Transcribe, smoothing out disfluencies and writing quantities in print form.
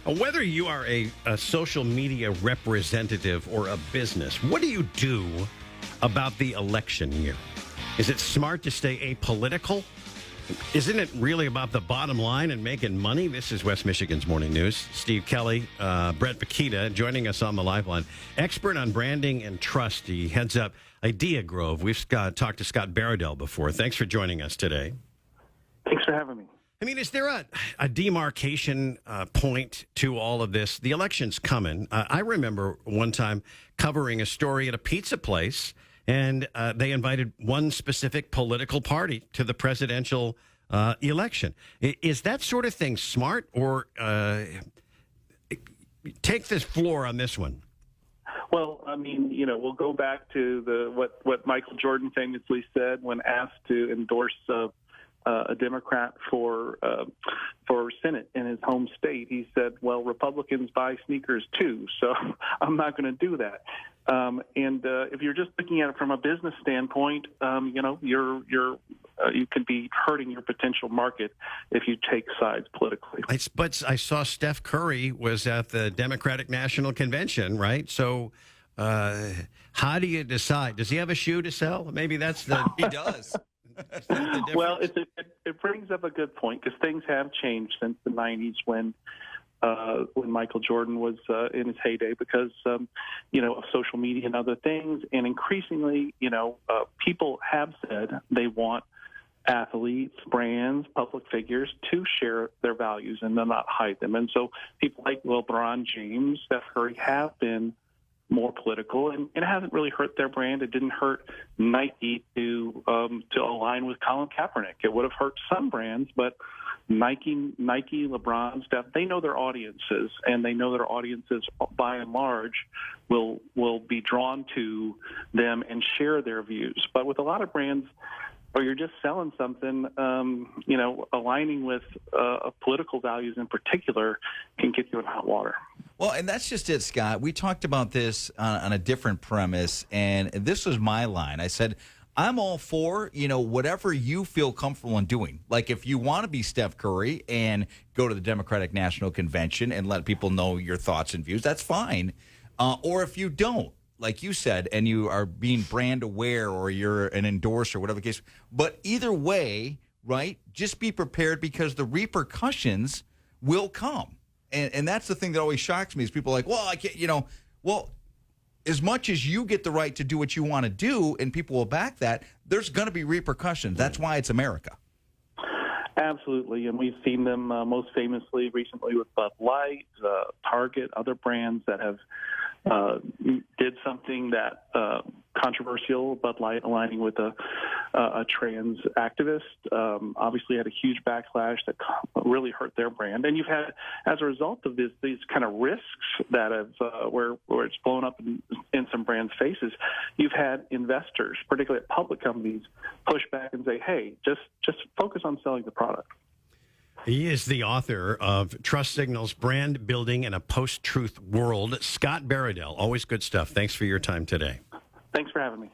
Whether you are a social media representative or a business, what do you do about the election year? Is it smart to stay apolitical? Isn't it really about the bottom line and making money? This is West Michigan's Morning News. Steve Kelly, Brett Bakita joining us on the live line. Expert on branding and trust. He heads up Idea Grove. We've talked to Scott Baradell before. Thanks for joining us today. Thanks for having me. I mean, is there a demarcation point to all of this? The election's coming. I remember one time covering a story at a pizza place, and they invited one specific political party to the presidential election. Is that sort of thing smart, or take this floor on this one? Well, I mean, we'll go back to what Michael Jordan famously said when asked to endorse a Democrat for Senate in his home state. He said, "Well, Republicans buy sneakers too, so I'm not going to do that." If you're just looking at it from a business standpoint, you could be hurting your potential market if you take sides politically. But I saw Steph Curry was at the Democratic National Convention, right? So how do you decide? Does he have a shoe to sell? Maybe that's the... He does. Well, it brings up a good point because things have changed since the 90s when Michael Jordan was in his heyday because, of social media and other things. And increasingly, people have said they want athletes, brands, public figures to share their values and not hide them. And so people like LeBron James, Steph Curry have been more political, and it hasn't really hurt their brand. It didn't hurt Nike to align with Colin Kaepernick. It would have hurt some brands, but Nike, LeBron, Steph, they know their audiences, and they know their audiences by and large will be drawn to them and share their views. But with a lot of brands, or you're just selling something, aligning with political values in particular can get you in hot water. Well, and that's just it, Scott. We talked about this on a different premise, and this was my line. I said, I'm all for, whatever you feel comfortable in doing. Like if you want to be Steph Curry and go to the Democratic National Convention and let people know your thoughts and views, that's fine. Or if you don't, like you said, and you are being brand aware or you're an endorser, whatever the case. But either way, right, just be prepared because the repercussions will come. And that's the thing that always shocks me is people are like, well, I can't, as much as you get the right to do what you want to do and people will back that, there's going to be repercussions. That's why it's America. Absolutely, and we've seen them most famously recently with Bud Light, Target, other brands that have did something that controversial. Bud Light aligning with a trans activist obviously had a huge backlash that really hurt their brand. And you've had, as a result of these kind of risks that have where it's blown up in some brands' faces, you've had investors, particularly at public companies, push back and say, "Hey, just focus on selling the product." He is the author of Trust Signals, Brand Building in a Post-Truth World. Scott Baradell, always good stuff. Thanks for your time today. Thanks for having me.